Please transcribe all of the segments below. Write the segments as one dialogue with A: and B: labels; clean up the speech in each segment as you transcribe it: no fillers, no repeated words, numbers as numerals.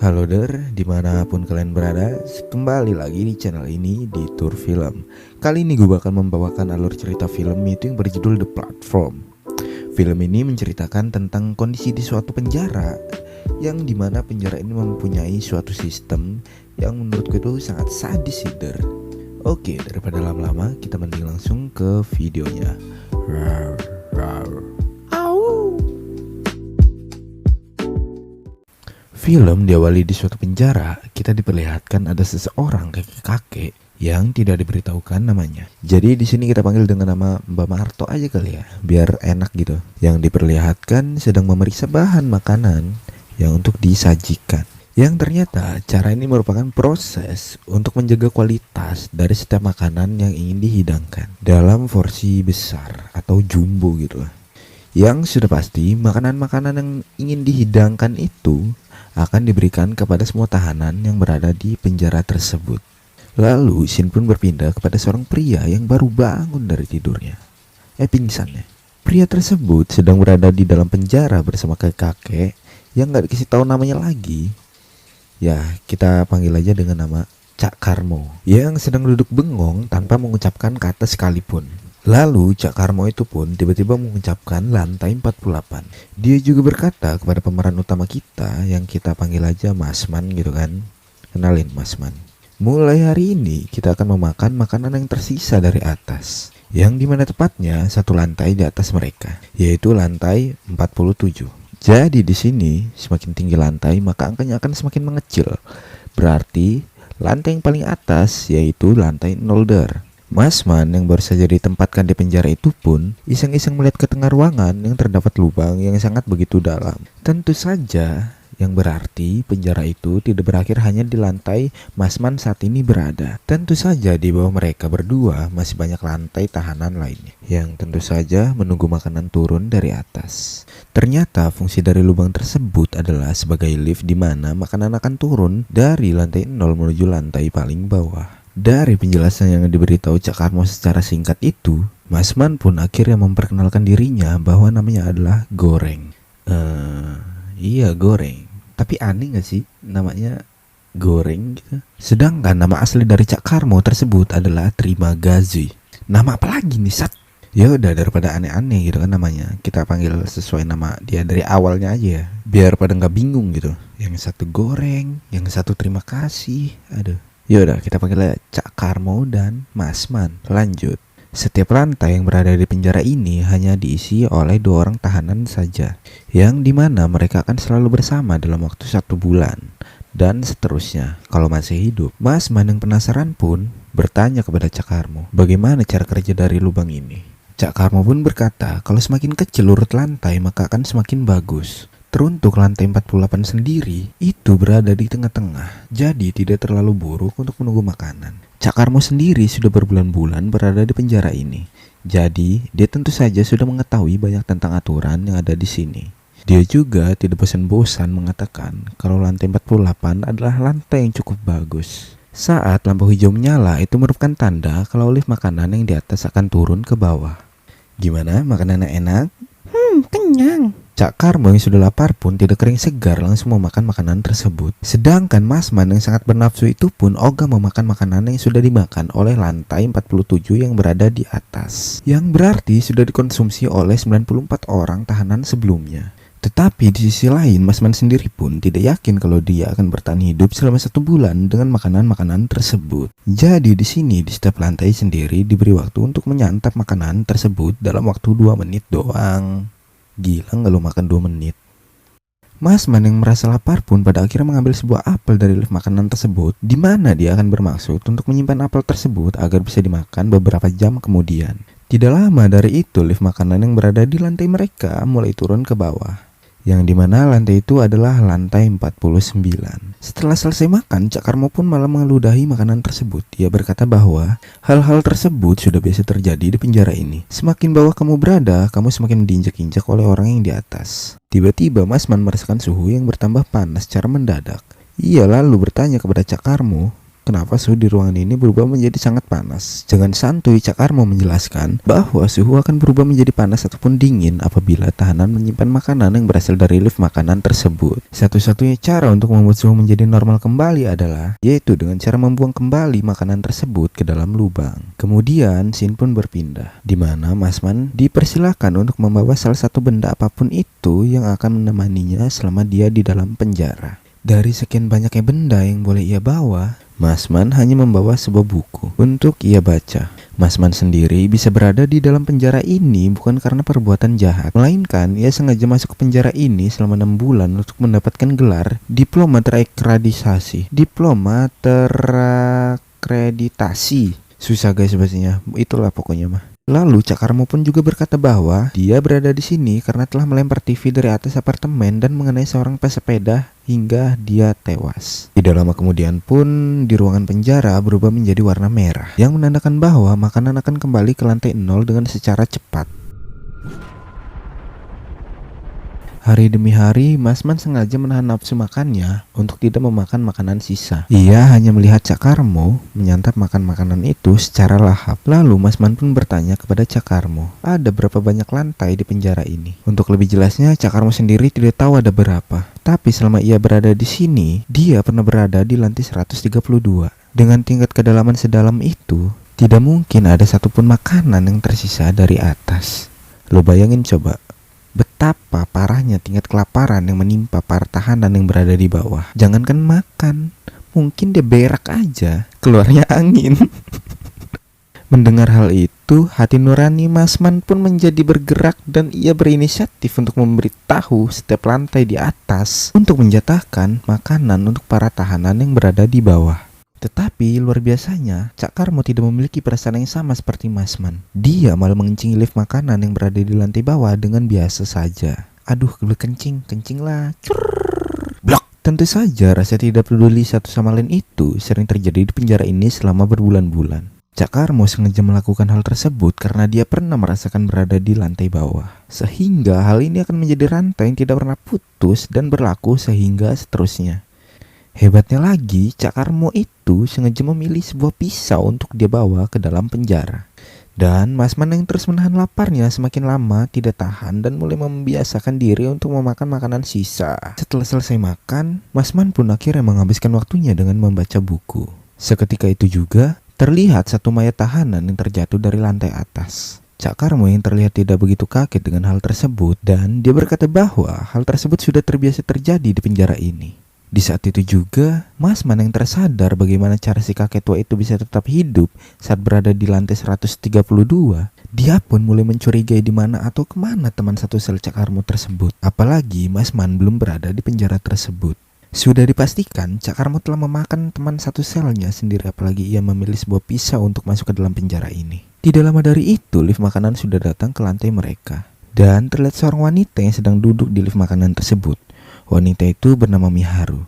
A: Halo der, dimanapun kalian berada, kembali lagi di channel ini di Tour Film. Kali ini gue bakal membawakan alur cerita film itu yang berjudul The Platform. Film ini menceritakan tentang kondisi di suatu penjara, yang dimana penjara ini mempunyai suatu sistem yang menurut gue itu sangat sadis sih der. Oke, daripada lama-lama, kita mending langsung ke videonya. Rawr, rawr. Film diawali di suatu penjara. Kita diperlihatkan ada seseorang kakek-kakek yang tidak diberitahukan namanya. Jadi di sini kita panggil dengan nama Mbak Marto aja kali ya, biar enak gitu. Yang diperlihatkan sedang memeriksa bahan makanan yang untuk disajikan. Yang ternyata cara ini merupakan proses untuk menjaga kualitas dari setiap makanan yang ingin dihidangkan dalam porsi besar atau jumbo gitu lah. Yang sudah pasti makanan-makanan yang ingin dihidangkan itu akan diberikan kepada semua tahanan yang berada di penjara tersebut. Lalu scene pun berpindah kepada seorang pria yang baru bangun dari tidurnya. Pingsan ya. Pria tersebut sedang berada di dalam penjara bersama kakek yang gak dikasih tahu namanya lagi. Ya, kita panggil aja dengan nama Cak Karmo, yang sedang duduk bengong tanpa mengucapkan kata sekalipun. Lalu Cak Karmo itu pun tiba-tiba mengucapkan lantai 48. Dia juga berkata kepada pemeran utama kita yang kita panggil aja Masman gitu kan. Kenalin Masman. Mulai hari ini kita akan memakan makanan yang tersisa dari atas, yang dimana tepatnya satu lantai di atas mereka, yaitu lantai 47. Jadi di sini semakin tinggi lantai maka angkanya akan semakin mengecil. Berarti lantai yang paling atas yaitu lantai 0 der. Masman yang baru saja ditempatkan di penjara itu pun iseng-iseng melihat ke tengah ruangan yang terdapat lubang yang sangat begitu dalam. Tentu saja yang berarti penjara itu tidak berakhir hanya di lantai Masman saat ini berada. Tentu saja di bawah mereka berdua masih banyak lantai tahanan lainnya yang tentu saja menunggu makanan turun dari atas. Ternyata fungsi dari lubang tersebut adalah sebagai lift di mana makanan akan turun dari lantai 0 menuju lantai paling bawah. Dari penjelasan yang diberitahu Cak Karmo secara singkat itu, Masman pun akhirnya memperkenalkan dirinya bahwa namanya adalah Goreng. Iya Goreng. Tapi aneh gak sih namanya Goreng gitu? Sedangkan nama asli dari Cak Karmo tersebut adalah Trimagazi. Nama apa lagi nih Sat? Ya udah daripada aneh-aneh gitu kan namanya, kita panggil sesuai nama dia dari awalnya aja ya, biar pada nggak bingung gitu. Yang satu Goreng, yang satu terima kasih. Aduh. Yaudah kita panggil Cak Karmo dan Masman. Lanjut. Setiap lantai yang berada di penjara ini hanya diisi oleh 2 orang tahanan saja, yang dimana mereka akan selalu bersama dalam waktu 1 bulan dan seterusnya kalau masih hidup. Masman yang penasaran pun bertanya kepada Cak Karmo bagaimana cara kerja dari lubang ini. Cak Karmo pun berkata kalau semakin kecil urut lantai maka akan semakin bagus. Teruntuk lantai 48 sendiri itu berada di tengah-tengah, jadi tidak terlalu buruk untuk menunggu makanan. Cak Karmo sendiri sudah berbulan-bulan berada di penjara ini, jadi dia tentu saja sudah mengetahui banyak tentang aturan yang ada di sini. Dia juga tidak bosan-bosan mengatakan kalau lantai 48 adalah lantai yang cukup bagus. Saat lampu hijau menyala itu merupakan tanda kalau lift makanan yang di atas akan turun ke bawah. Gimana, makanannya enak?
B: Kenyang.
A: Cak Karmo yang sudah lapar pun tidak kering segar langsung memakan makanan tersebut. Sedangkan Masman yang sangat bernafsu itu pun ogah memakan makanan yang sudah dimakan oleh lantai 47 yang berada di atas, yang berarti sudah dikonsumsi oleh 94 orang tahanan sebelumnya. Tetapi di sisi lain Masman sendiri pun tidak yakin kalau dia akan bertahan hidup selama 1 bulan dengan makanan-makanan tersebut. Jadi di sini di setiap lantai sendiri diberi waktu untuk menyantap makanan tersebut dalam waktu 2 menit doang. Gila gak lu makan 2 menit? Masman yang merasa lapar pun pada akhirnya mengambil sebuah apel dari lift makanan tersebut, di mana dia akan bermaksud untuk menyimpan apel tersebut agar bisa dimakan beberapa jam kemudian. Tidak lama dari itu lift makanan yang berada di lantai mereka mulai turun ke bawah, yang dimana lantai itu adalah lantai 49. Setelah selesai makan, Cak Karmo pun malah mengeludahi makanan tersebut. Ia berkata bahwa hal-hal tersebut sudah biasa terjadi di penjara ini. Semakin bawah kamu berada, kamu semakin diinjak-injak oleh orang yang di atas. Tiba-tiba Masman merasakan suhu yang bertambah panas secara mendadak. Ia lalu bertanya kepada Cak Karmo, kenapa suhu di ruangan ini berubah menjadi sangat panas. Dengan santuy, Cak Karmo menjelaskan bahwa suhu akan berubah menjadi panas ataupun dingin apabila tahanan menyimpan makanan yang berasal dari lift makanan tersebut. Satu-satunya cara untuk membuat suhu menjadi normal kembali adalah yaitu dengan cara membuang kembali makanan tersebut ke dalam lubang. Kemudian scene pun berpindah, di mana Masman dipersilakan untuk membawa salah satu benda apapun itu yang akan menemaninya selama dia di dalam penjara. Dari sekian banyaknya benda yang boleh ia bawa, Masman hanya membawa sebuah buku untuk ia baca. Masman sendiri bisa berada di dalam penjara ini bukan karena perbuatan jahat, melainkan ia sengaja masuk ke penjara ini selama 6 bulan untuk mendapatkan gelar diploma terakreditasi. Susah guys bahasanya, itulah pokoknya mah. Lalu Cak Karmo pun juga berkata bahwa dia berada di sini karena telah melempar TV dari atas apartemen dan mengenai seorang pesepeda hingga dia tewas. Tidak lama kemudian pun di ruangan penjara berubah menjadi warna merah yang menandakan bahwa makanan akan kembali ke lantai 0 dengan secara cepat. Hari demi hari, Masman sengaja menahan nafsu makannya untuk tidak memakan makanan sisa. Ia hanya melihat Cak Karmo menyantap makan makanan itu secara lahap. Lalu Masman pun bertanya kepada Cak Karmo, ada berapa banyak lantai di penjara ini? Untuk lebih jelasnya, Cak Karmo sendiri tidak tahu ada berapa. Tapi selama ia berada di sini, dia pernah berada di lantai 132. Dengan tingkat kedalaman sedalam itu, tidak mungkin ada satupun makanan yang tersisa dari atas. Lo bayangin coba, betapa parahnya tingkat kelaparan yang menimpa para tahanan yang berada di bawah. Jangankan makan, mungkin dia berak aja, keluarnya angin. Mendengar hal itu, hati nurani Masman pun menjadi bergerak dan ia berinisiatif untuk memberitahu setiap lantai di atas untuk menjatahkan makanan untuk para tahanan yang berada di bawah. Tetapi luar biasanya, Cak Karmo tidak memiliki perasaan yang sama seperti Masman. Dia malah mengencingi lift makanan yang berada di lantai bawah dengan biasa saja. Aduh, kebelet kencing, kencinglah. Blok. Tentu saja rasa tidak peduli satu sama lain itu sering terjadi di penjara ini selama berbulan-bulan. Cak Karmo sengaja melakukan hal tersebut karena dia pernah merasakan berada di lantai bawah. Sehingga hal ini akan menjadi rantai yang tidak pernah putus dan berlaku sehingga seterusnya. Hebatnya lagi, Cak Karmo itu sengaja memilih sebuah pisau untuk dia bawa ke dalam penjara. Dan Masman yang terus menahan laparnya semakin lama tidak tahan dan mulai membiasakan diri untuk memakan makanan sisa. Setelah selesai makan, Masman pun akhirnya menghabiskan waktunya dengan membaca buku. Seketika itu juga, terlihat satu mayat tahanan yang terjatuh dari lantai atas. Cak Karmo yang terlihat tidak begitu kaget dengan hal tersebut dan dia berkata bahwa hal tersebut sudah terbiasa terjadi di penjara ini. Di saat itu juga, Masman yang tersadar bagaimana cara si kakek tua itu bisa tetap hidup saat berada di lantai 132, dia pun mulai mencurigai di mana atau kemana teman satu sel Cak Karmo tersebut. Apalagi Masman belum berada di penjara tersebut. Sudah dipastikan Cak Karmo telah memakan teman satu selnya sendiri, apalagi ia memilih sebuah pisau untuk masuk ke dalam penjara ini. Tidak lama dari itu, lift makanan sudah datang ke lantai mereka. Dan terlihat seorang wanita yang sedang duduk di lift makanan tersebut. Wanita itu bernama Miharu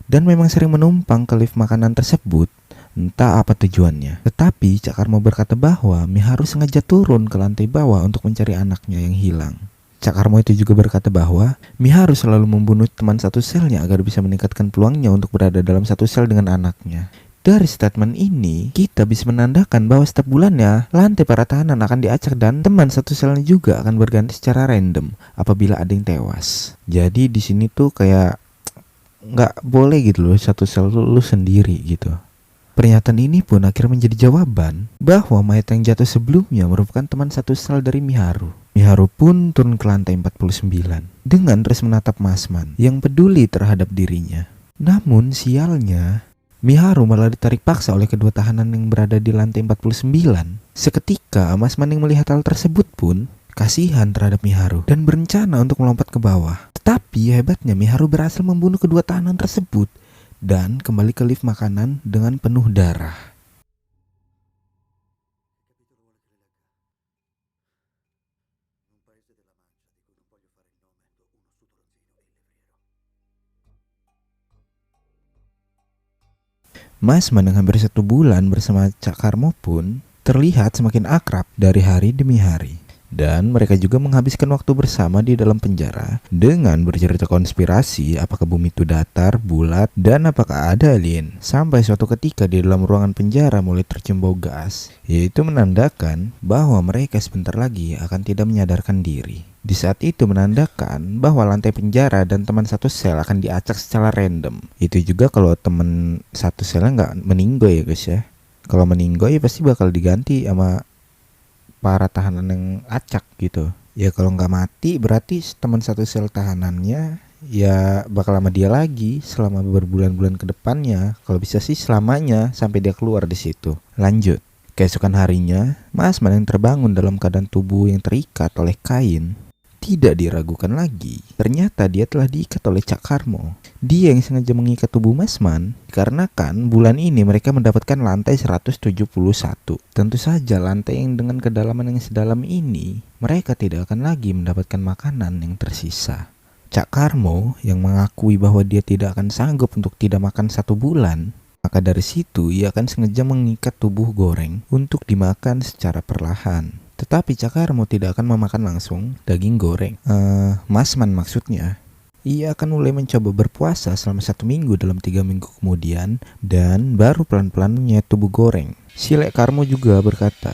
A: dan memang sering menumpang ke lift makanan tersebut, entah apa tujuannya. Tetapi Cak Karmo berkata bahwa Miharu sengaja turun ke lantai bawah untuk mencari anaknya yang hilang. Cak Karmo itu juga berkata bahwa Miharu selalu membunuh teman satu selnya agar bisa meningkatkan peluangnya untuk berada dalam satu sel dengan anaknya. Dari statement ini, kita bisa menandakan bahwa setiap bulannya lantai para tahanan akan diacak dan teman satu selnya juga akan berganti secara random apabila ada yang tewas. Jadi di sini tuh kayak nggak boleh gitu loh satu sel lu sendiri gitu. Pernyataan ini pun akhirnya menjadi jawaban bahwa mayat yang jatuh sebelumnya merupakan teman satu sel dari Miharu. Miharu pun turun ke lantai 49 dengan terus menatap Masman yang peduli terhadap dirinya. Namun sialnya, Miharu malah ditarik paksa oleh kedua tahanan yang berada di lantai 49. Seketika Masman yang melihat hal tersebut pun kasihan terhadap Miharu dan berencana untuk melompat ke bawah. Tetapi hebatnya Miharu berhasil membunuh kedua tahanan tersebut dan kembali ke lift makanan dengan penuh darah. Masman yang hampir 1 bulan bersama Cak Karmo pun terlihat semakin akrab dari hari demi hari. Dan mereka juga menghabiskan waktu bersama di dalam penjara dengan bercerita konspirasi, apakah bumi itu datar, bulat, dan apakah ada alien. Sampai suatu ketika di dalam ruangan penjara mulai tercium bau gas, yaitu menandakan bahwa mereka sebentar lagi akan tidak menyadarkan diri. Di saat itu menandakan bahwa lantai penjara dan teman satu sel akan diacak secara random. Itu juga kalau teman satu selnya nggak meninggal ya guys ya. Kalau meninggal ya pasti bakal diganti sama para tahanan yang acak gitu. Ya kalau nggak mati berarti teman satu sel tahanannya ya bakal sama dia lagi selama berbulan-bulan ke depannya. Kalau bisa sih selamanya sampai dia keluar di situ. Lanjut. Keesokan harinya, Masman yang terbangun dalam keadaan tubuh yang terikat oleh kain tidak diragukan lagi. Ternyata dia telah diikat oleh Cak Karmo. Dia yang sengaja mengikat tubuh Masman dikarenakan bulan ini mereka mendapatkan lantai 171. Tentu saja lantai yang dengan kedalaman yang sedalam ini, mereka tidak akan lagi mendapatkan makanan yang tersisa. Cak Karmo yang mengakui bahwa dia tidak akan sanggup untuk tidak makan 1 bulan, maka dari situ ia akan sengaja mengikat tubuh Goreng untuk dimakan secara perlahan. Tetapi Cak Karmo tidak akan memakan langsung daging Goreng. Masman maksudnya. Ia akan mulai mencoba berpuasa selama 1 minggu dalam 3 minggu kemudian dan baru pelan-pelan menyayat tubuh Goreng. Si Lek Karmo juga berkata,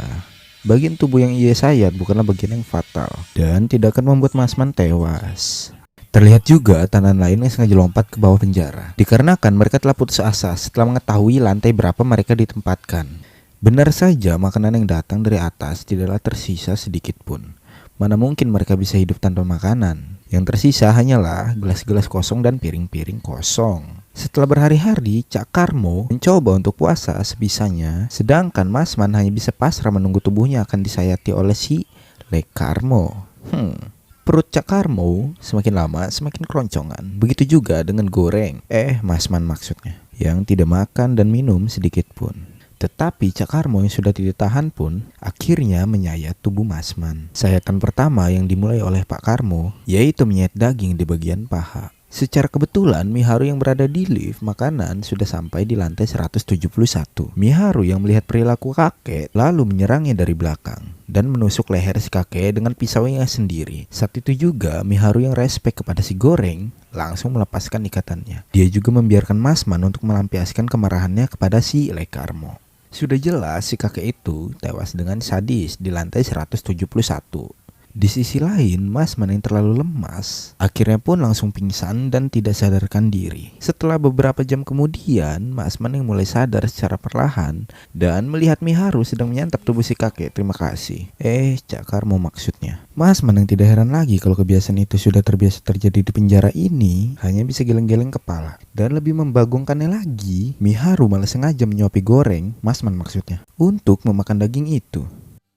A: bagian tubuh yang ia sayat bukanlah bagian yang fatal dan tidak akan membuat Masman tewas. Terlihat juga tahanan lain yang sengaja lompat ke bawah penjara dikarenakan mereka telah putus asa setelah mengetahui lantai berapa mereka ditempatkan. Benar saja makanan yang datang dari atas tidaklah tersisa sedikit pun. Mana mungkin mereka bisa hidup tanpa makanan? Yang tersisa hanyalah gelas-gelas kosong dan piring-piring kosong. Setelah berhari-hari, Cak Karmo mencoba untuk puasa sebisanya, sedangkan Masman hanya bisa pasrah menunggu tubuhnya akan disayati oleh si Lek Karmo. Perut Cak Karmo semakin lama semakin keroncongan. Begitu juga dengan Goreng, Masman maksudnya, yang tidak makan dan minum sedikit pun. Tetapi Cak Karmo yang sudah tidak tahan pun akhirnya menyayat tubuh Masman. Sayatan pertama yang dimulai oleh Pak Karmo yaitu menyayat daging di bagian paha. Secara kebetulan Miharu yang berada di lift makanan sudah sampai di lantai 171. Miharu yang melihat perilaku kakek lalu menyerangnya dari belakang dan menusuk leher si kakek dengan pisaunya sendiri. Saat itu juga Miharu yang respek kepada si Goreng langsung melepaskan ikatannya. Dia juga membiarkan Masman untuk melampiaskan kemarahannya kepada si Lek Karmo. Sudah jelas si kakek itu tewas dengan sadis di lantai 171. Di sisi lain, Masman yang terlalu lemas akhirnya pun langsung pingsan dan tidak sadarkan diri. Setelah beberapa jam kemudian, Masman yang mulai sadar secara perlahan dan melihat Miharu sedang menyantap tubuh si kakek. Terima kasih. Cak Karmo maksudnya. Masman yang tidak heran lagi kalau kebiasaan itu sudah terbiasa terjadi di penjara ini, hanya bisa geleng-geleng kepala. Dan lebih membagongkannya lagi, Miharu malah sengaja menyuapi Goreng, Masman maksudnya, untuk memakan daging itu.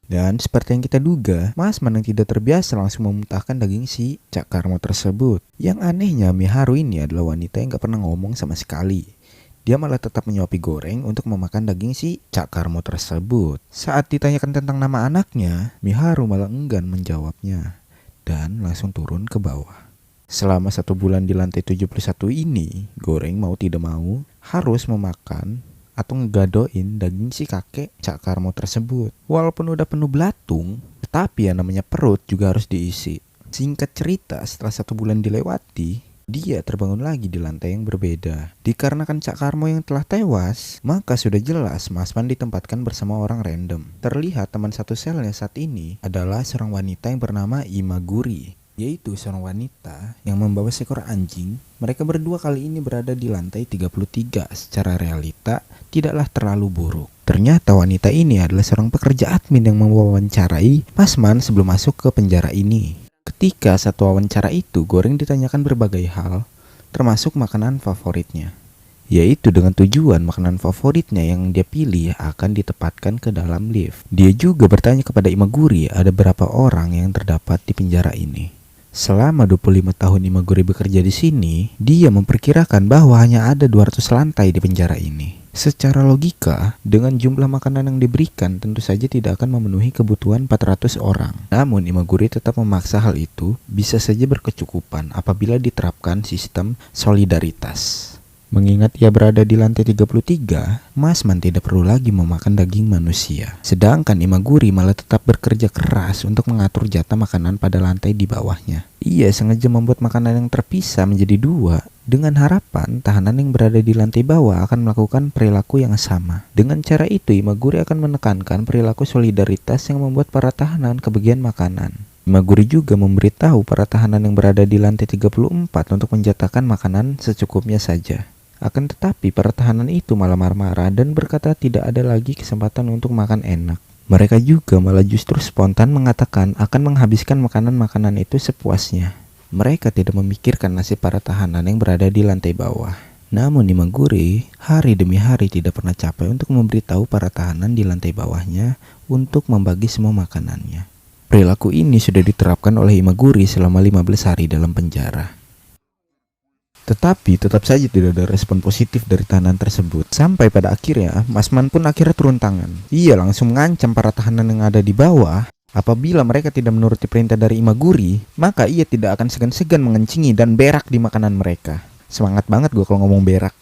A: Dan seperti yang kita duga, Masman yang tidak terbiasa langsung memuntahkan daging si Cak Karmo tersebut. Yang anehnya Miharu ini adalah wanita yang gak pernah ngomong sama sekali. Dia malah tetap menyuapi Goreng untuk memakan daging si Cak Karmo tersebut. Saat ditanyakan tentang nama anaknya, Miharu malah enggan menjawabnya dan langsung turun ke bawah. Selama 1 bulan di lantai 71 ini, Goreng mau tidak mau harus memakan atau ngegadoin daging si kakek Cak Karmo tersebut. Walaupun udah penuh belatung, tetapi yang namanya perut juga harus diisi. Singkat cerita, setelah 1 bulan dilewati, dia terbangun lagi di lantai yang berbeda. Dikarenakan Cak Karmo yang telah tewas, maka sudah jelas Masman ditempatkan bersama orang random. Terlihat teman satu selnya saat ini adalah seorang wanita yang bernama Imaguri, yaitu seorang wanita yang membawa seekor anjing. Mereka berdua kali ini berada di lantai 33. Secara realita tidaklah terlalu buruk. Ternyata wanita ini adalah seorang pekerja admin yang mewawancarai Masman sebelum masuk ke penjara ini. Ketika satu wawancara itu, Goreng ditanyakan berbagai hal, termasuk makanan favoritnya, yaitu dengan tujuan makanan favoritnya yang dia pilih akan ditempatkan ke dalam lift. Dia juga bertanya kepada Imaguri ada berapa orang yang terdapat di penjara ini. Selama 25 tahun Imaguri bekerja di sini, dia memperkirakan bahwa hanya ada 200 lantai di penjara ini. Secara logika, dengan jumlah makanan yang diberikan tentu saja tidak akan memenuhi kebutuhan 400 orang. Namun Imaguri tetap memaksa hal itu bisa saja berkecukupan apabila diterapkan sistem solidaritas. Mengingat ia berada di lantai 33, Masman tidak perlu lagi memakan daging manusia. Sedangkan Imaguri malah tetap bekerja keras untuk mengatur jatah makanan pada lantai di bawahnya. Ia sengaja membuat makanan yang terpisah menjadi dua, dengan harapan tahanan yang berada di lantai bawah akan melakukan perilaku yang sama. Dengan cara itu, Imaguri akan menekankan perilaku solidaritas yang membuat para tahanan kebagian makanan. Imaguri juga memberitahu para tahanan yang berada di lantai 34 untuk menjatahkan makanan secukupnya saja. Akan tetapi para tahanan itu malah marah-marah dan berkata tidak ada lagi kesempatan untuk makan enak. Mereka juga malah justru spontan mengatakan akan menghabiskan makanan-makanan itu sepuasnya. Mereka tidak memikirkan nasib para tahanan yang berada di lantai bawah. Namun Imaguri hari demi hari tidak pernah capek untuk memberitahu para tahanan di lantai bawahnya untuk membagi semua makanannya. Perilaku ini sudah diterapkan oleh Imaguri selama 15 hari dalam penjara. Tetapi tetap saja tidak ada respon positif dari tahanan tersebut. Sampai pada akhirnya, Masman pun akhirnya turun tangan. Ia langsung mengancam para tahanan yang ada di bawah. Apabila mereka tidak menuruti perintah dari Imaguri, maka ia tidak akan segan-segan mengencingi dan berak di makanan mereka. Semangat banget gue kalau ngomong berak.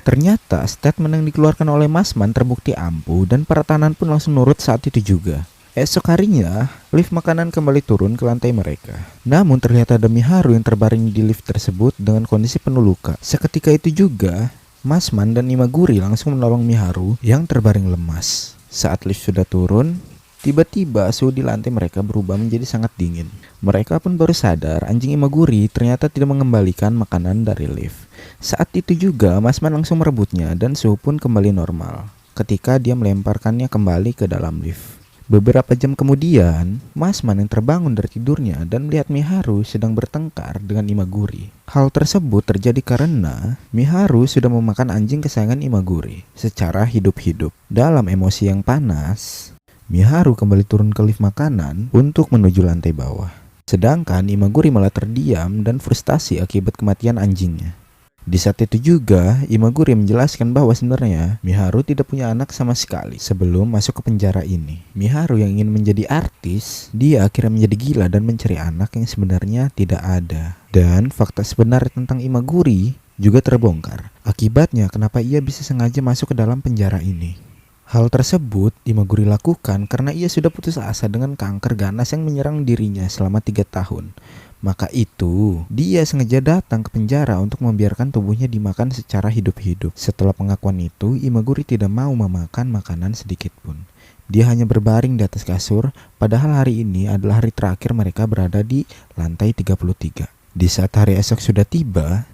A: Ternyata statement yang dikeluarkan oleh Masman terbukti ampuh dan para tahanan pun langsung nurut saat itu juga. Esok harinya, lift makanan kembali turun ke lantai mereka. Namun terlihat ada Miharu yang terbaring di lift tersebut dengan kondisi penuh luka. Seketika itu juga, Masman dan Imaguri langsung menolong Miharu yang terbaring lemas. Saat lift sudah turun, tiba-tiba suhu di lantai mereka berubah menjadi sangat dingin. Mereka pun baru sadar anjing Imaguri ternyata tidak mengembalikan makanan dari lift. Saat itu juga, Masman langsung merebutnya dan suhu pun kembali normal ketika dia melemparkannya kembali ke dalam lift. Beberapa jam kemudian, Masman yang terbangun dari tidurnya dan melihat Miharu sedang bertengkar dengan Imaguri. Hal tersebut terjadi karena Miharu sudah memakan anjing kesayangan Imaguri secara hidup-hidup. Dalam emosi yang panas, Miharu kembali turun ke lift makanan untuk menuju lantai bawah. Sedangkan Imaguri malah terdiam dan frustasi akibat kematian anjingnya. Di saat itu juga, Imaguri menjelaskan bahwa sebenarnya Miharu tidak punya anak sama sekali sebelum masuk ke penjara ini. Miharu yang ingin menjadi artis, dia akhirnya menjadi gila dan mencari anak yang sebenarnya tidak ada. Dan fakta sebenarnya tentang Imaguri juga terbongkar. Akibatnya kenapa ia bisa sengaja masuk ke dalam penjara ini. Hal tersebut Imaguri lakukan karena ia sudah putus asa dengan kanker ganas yang menyerang dirinya selama 3 tahun. Maka itu, dia sengaja datang ke penjara untuk membiarkan tubuhnya dimakan secara hidup-hidup. Setelah pengakuan itu, Imaguri tidak mau memakan makanan sedikit pun. Dia hanya berbaring di atas kasur, padahal hari ini adalah hari terakhir mereka berada di lantai 33. Di saat hari esok sudah tiba,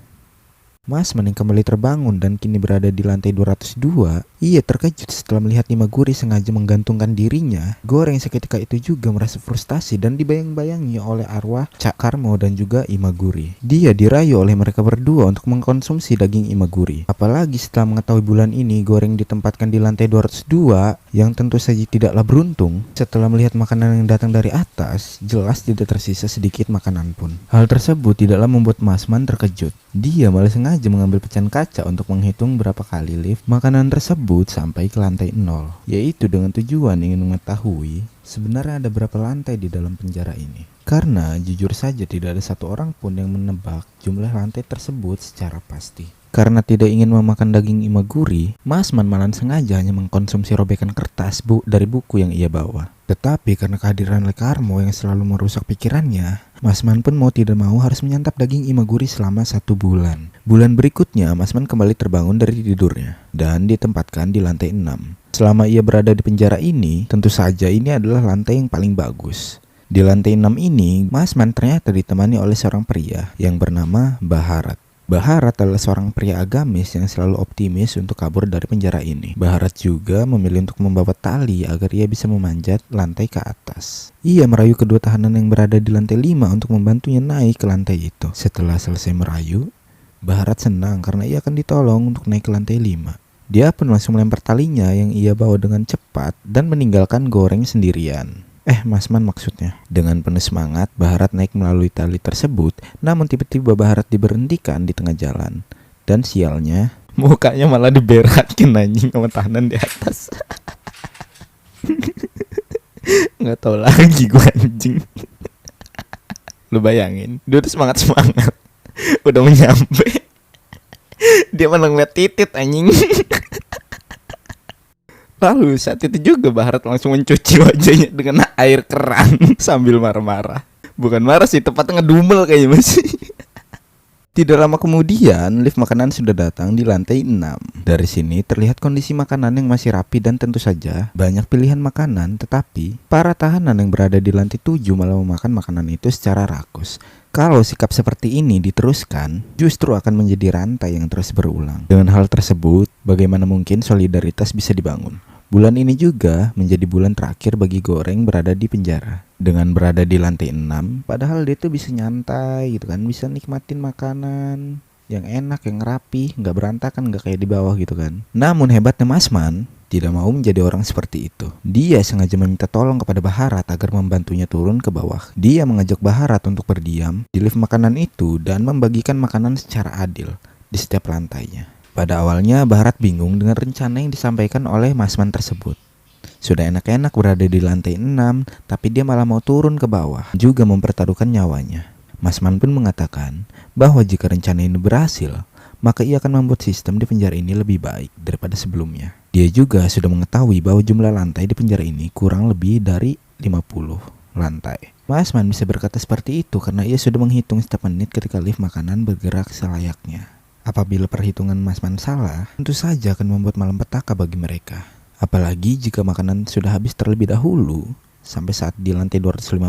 A: Masman yang kembali terbangun dan kini berada di lantai 202, ia terkejut setelah melihat Imaguri sengaja menggantungkan dirinya. Goreng seketika itu juga merasa frustasi dan dibayang-bayangi oleh arwah Cak Karmo dan juga Imaguri. Dia dirayu oleh mereka berdua untuk mengkonsumsi daging Imaguri. Apalagi setelah mengetahui bulan ini Goreng ditempatkan di lantai 202, yang tentu saja tidaklah beruntung. Setelah melihat makanan yang datang dari atas, jelas tidak tersisa sedikit makanan pun. Hal tersebut tidaklah membuat Masman terkejut. Dia malah sengaja mengambil pecahan kaca untuk menghitung berapa kali lift makanan tersebut sampai ke lantai 0, yaitu dengan tujuan ingin mengetahui sebenarnya ada berapa lantai di dalam penjara ini. Karena jujur saja tidak ada satu orang pun yang menebak jumlah lantai tersebut secara pasti. Karena tidak ingin memakan daging Imaguri, Masman malah sengaja hanya mengkonsumsi robekan kertas dari buku yang ia bawa. Tetapi karena kehadiran Karmo yang selalu merusak pikirannya, Masman pun mau tidak mau harus menyantap daging Imaguri selama 1 bulan. Bulan berikutnya, Masman kembali terbangun dari tidurnya dan ditempatkan di lantai 6. Selama ia berada di penjara ini, tentu saja ini adalah lantai yang paling bagus. Di lantai 6 ini, Masman ternyata ditemani oleh seorang pria yang bernama Baharat. Baharat adalah seorang pria agamis yang selalu optimis untuk kabur dari penjara ini. Baharat juga memilih untuk membawa tali agar ia bisa memanjat lantai ke atas. Ia merayu kedua tahanan yang berada di lantai 5 untuk membantunya naik ke lantai itu. Setelah selesai merayu, Baharat senang karena ia akan ditolong untuk naik ke lantai 5. Dia pun langsung melempar talinya yang ia bawa dengan cepat dan meninggalkan Goreng sendirian. Masman maksudnya. Dengan penuh semangat, Baharat naik melalui tali tersebut, namun tiba-tiba Baharat diberhentikan di tengah jalan. Dan sialnya, mukanya malah diberakin anjing sama tahanan di atas. Nggak tahu lagi gue anjing. Lu bayangin, dia udah semangat-semangat, udah mau nyampe, Dia malah ngeliat titit anjing. Lalu saat itu juga Baharat langsung mencuci wajahnya dengan air keran sambil marah-marah. Bukan marah sih, tepatnya ngedumel kayaknya masih. Tidak lama kemudian, lift makanan sudah datang di lantai 6. Dari sini terlihat kondisi makanan yang masih rapi dan tentu saja banyak pilihan makanan, tetapi para tahanan yang berada di lantai 7 malah memakan makanan itu secara rakus. Kalau sikap seperti ini diteruskan, justru akan menjadi rantai yang terus berulang. Dengan hal tersebut, bagaimana mungkin solidaritas bisa dibangun? Bulan ini juga menjadi bulan terakhir bagi Goreng berada di penjara. Dengan berada di lantai 6, padahal dia tuh bisa nyantai gitu kan, bisa nikmatin makanan yang enak, yang rapi, nggak berantakan, nggak kayak di bawah gitu kan. Namun hebatnya Masman tidak mau menjadi orang seperti itu. Dia sengaja meminta tolong kepada Baharat agar membantunya turun ke bawah. Dia mengajak Baharat untuk berdiam di lift makanan itu dan membagikan makanan secara adil di setiap lantainya. Pada awalnya Baharat bingung dengan rencana yang disampaikan oleh Masman tersebut. Sudah enak-enak berada di lantai 6, tapi dia malah mau turun ke bawah, juga mempertaruhkan nyawanya. Masman pun mengatakan bahwa jika rencana ini berhasil, maka ia akan membuat sistem di penjara ini lebih baik daripada sebelumnya. Dia juga sudah mengetahui bahwa jumlah lantai di penjara ini kurang lebih dari 50 lantai. Masman bisa berkata seperti itu karena ia sudah menghitung setiap menit ketika lift makanan bergerak selayaknya. Apabila perhitungan Masman salah, tentu saja akan membuat malapetaka bagi mereka. Apalagi jika makanan sudah habis terlebih dahulu, sampai saat di lantai 250,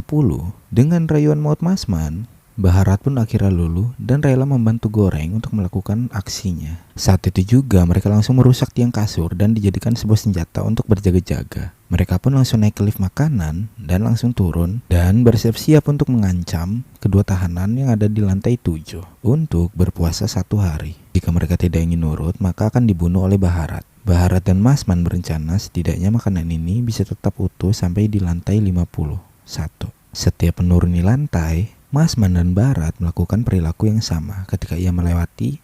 A: dengan rayuan maut Masman, Baharat pun akhirnya luluh dan rela membantu Goreng untuk melakukan aksinya. Saat itu juga mereka langsung merusak tiang kasur dan dijadikan sebuah senjata untuk berjaga-jaga. Mereka pun langsung naik ke lift makanan dan langsung turun dan bersiap-siap untuk mengancam kedua tahanan yang ada di lantai 7 untuk berpuasa 1 hari. Jika mereka tidak ingin nurut, maka akan dibunuh oleh Baharat. Baharat dan Masman berencana setidaknya makanan ini bisa tetap utuh sampai di lantai 51. Setiap menuruni lantai, Masman dan Baharat melakukan perilaku yang sama ketika ia melewati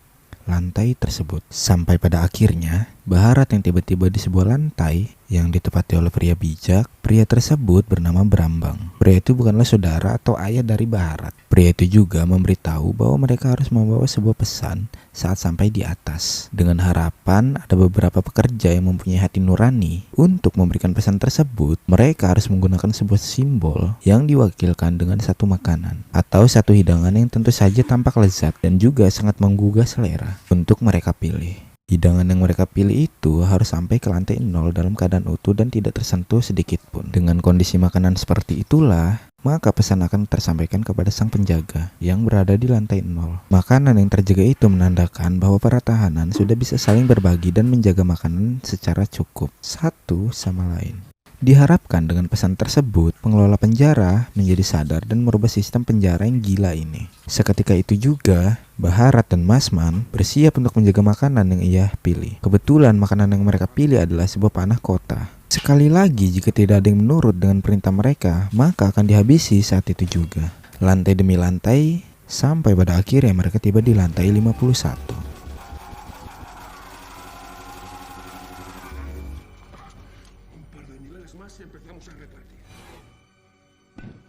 A: lantai tersebut. Sampai pada akhirnya, Baharat yang tiba-tiba di sebuah lantai yang ditempati oleh pria bijak. Pria tersebut bernama Brambang. Pria itu bukanlah saudara atau ayah dari Baharat. Pria itu juga memberitahu bahwa mereka harus membawa sebuah pesan saat sampai di atas. Dengan harapan ada beberapa pekerja yang mempunyai hati nurani untuk memberikan pesan tersebut, mereka harus menggunakan sebuah simbol yang diwakilkan dengan satu makanan atau satu hidangan yang tentu saja tampak lezat dan juga sangat menggugah selera untuk mereka pilih. Hidangan yang mereka pilih itu harus sampai ke lantai 0 dalam keadaan utuh dan tidak tersentuh sedikit pun. Dengan kondisi makanan seperti itulah, maka pesan akan tersampaikan kepada sang penjaga yang berada di lantai 0. Makanan yang terjaga itu menandakan bahwa para tahanan sudah bisa saling berbagi dan menjaga makanan secara cukup satu sama lain. Diharapkan dengan pesan tersebut, pengelola penjara menjadi sadar dan merubah sistem penjara yang gila ini. Seketika itu juga, Baharat dan Masman bersiap untuk menjaga makanan yang ia pilih. Kebetulan makanan yang mereka pilih adalah sebuah panah kota. Sekali lagi, jika tidak ada yang menurut dengan perintah mereka, maka akan dihabisi saat itu juga. Lantai demi lantai, sampai pada akhirnya mereka tiba di lantai 51.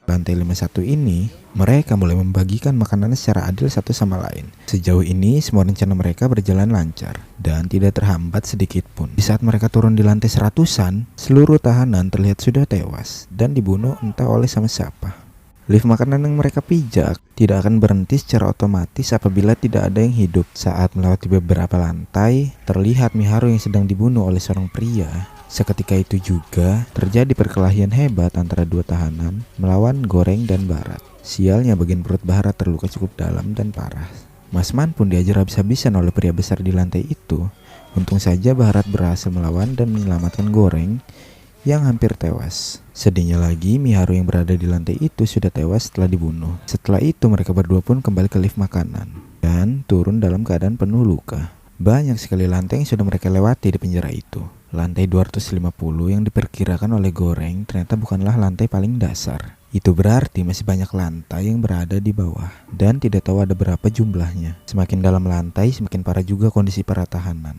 A: Lantai 51 ini, mereka mulai membagikan makanan secara adil satu sama lain. Sejauh ini, semua rencana mereka berjalan lancar dan tidak terhambat sedikit pun. Di saat mereka turun di lantai 100-an, seluruh tahanan terlihat sudah tewas dan dibunuh entah oleh sama siapa. Lift makanan yang mereka pijak tidak akan berhenti secara otomatis apabila tidak ada yang hidup. Saat melewati beberapa lantai, terlihat Miharu yang sedang dibunuh oleh seorang pria. Seketika itu juga terjadi perkelahian hebat antara dua tahanan melawan Goreng dan Baharat. Sialnya bagian perut Baharat terluka cukup dalam dan parah. Masman pun diajar habis-habisan oleh pria besar di lantai itu. Untung saja Baharat berhasil melawan dan menyelamatkan Goreng yang hampir tewas. Sedihnya lagi, Miharu yang berada di lantai itu sudah tewas setelah dibunuh. Setelah itu mereka berdua pun kembali ke lift makanan dan turun dalam keadaan penuh luka. Banyak sekali lantai yang sudah mereka lewati di penjara itu. Lantai 250 yang diperkirakan oleh Goreng ternyata bukanlah lantai paling dasar. Itu berarti masih banyak lantai yang berada di bawah dan tidak tahu ada berapa jumlahnya. Semakin dalam lantai, semakin parah juga kondisi para tahanan.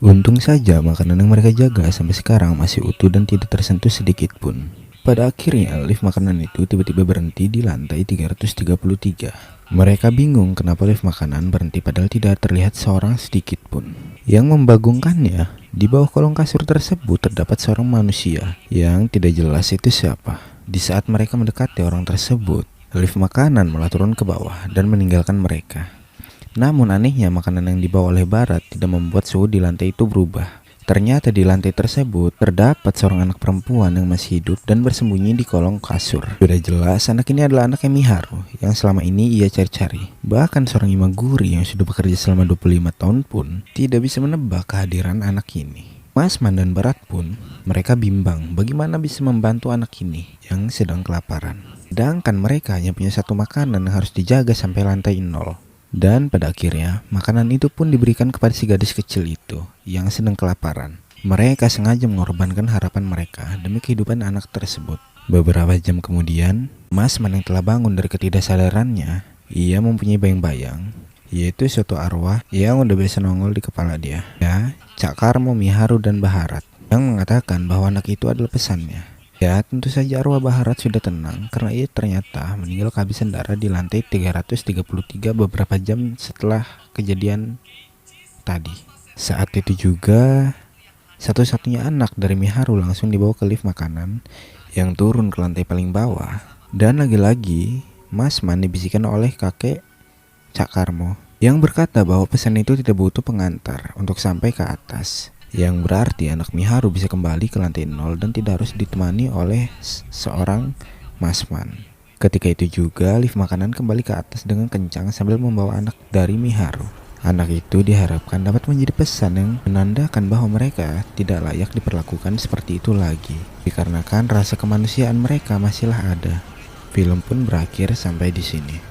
A: Untung saja makanan yang mereka jaga sampai sekarang masih utuh dan tidak tersentuh sedikit pun. Pada akhirnya lift makanan itu tiba-tiba berhenti di lantai 333. Mereka bingung kenapa lift makanan berhenti padahal tidak terlihat seorang sedikit pun. Yang membagongkannya, di bawah kolong kasur tersebut terdapat seorang manusia yang tidak jelas itu siapa. Di saat mereka mendekati orang tersebut, lift makanan malah turun ke bawah dan meninggalkan mereka. Namun anehnya makanan yang dibawa oleh Barat tidak membuat suhu di lantai itu berubah. Ternyata di lantai tersebut terdapat seorang anak perempuan yang masih hidup dan bersembunyi di kolong kasur. Sudah jelas anak ini adalah anaknya Miharu yang selama ini ia cari-cari. Bahkan seorang imaguri yang sudah bekerja selama 25 tahun pun tidak bisa menebak kehadiran anak ini. Masman dan Barat pun mereka bimbang bagaimana bisa membantu anak ini yang sedang kelaparan. Sedangkan mereka hanya punya satu makanan yang harus dijaga sampai lantai 0. Dan pada akhirnya makanan itu pun diberikan kepada si gadis kecil itu yang sedang kelaparan. Mereka sengaja mengorbankan harapan mereka demi kehidupan anak tersebut. Beberapa jam kemudian, Masman yang telah bangun dari ketidaksadarannya, ia mempunyai bayang-bayang, yaitu suatu arwah yang udah biasa nongol di kepala dia. Ya, Cak Karmo, Miharu, dan Baharat yang mengatakan bahwa anak itu adalah pesannya. Ya, tentu saja arwah Baharat sudah tenang karena ia ternyata meninggal kehabisan darah di lantai 333 beberapa jam setelah kejadian tadi. Saat itu juga, satu-satunya anak dari Miharu langsung dibawa ke lift makanan yang turun ke lantai paling bawah. Dan lagi-lagi, Masman dibisikkan oleh kakek Cak Karmo yang berkata bahwa pesan itu tidak butuh pengantar untuk sampai ke atas. Yang berarti anak Miharu bisa kembali ke lantai 0 dan tidak harus ditemani oleh seorang Masman. Ketika itu juga lift makanan kembali ke atas dengan kencang sambil membawa anak dari Miharu. Anak itu diharapkan dapat menjadi pesan yang menandakan bahwa mereka tidak layak diperlakukan seperti itu lagi, dikarenakan rasa kemanusiaan mereka masihlah ada. Film pun berakhir sampai di sini.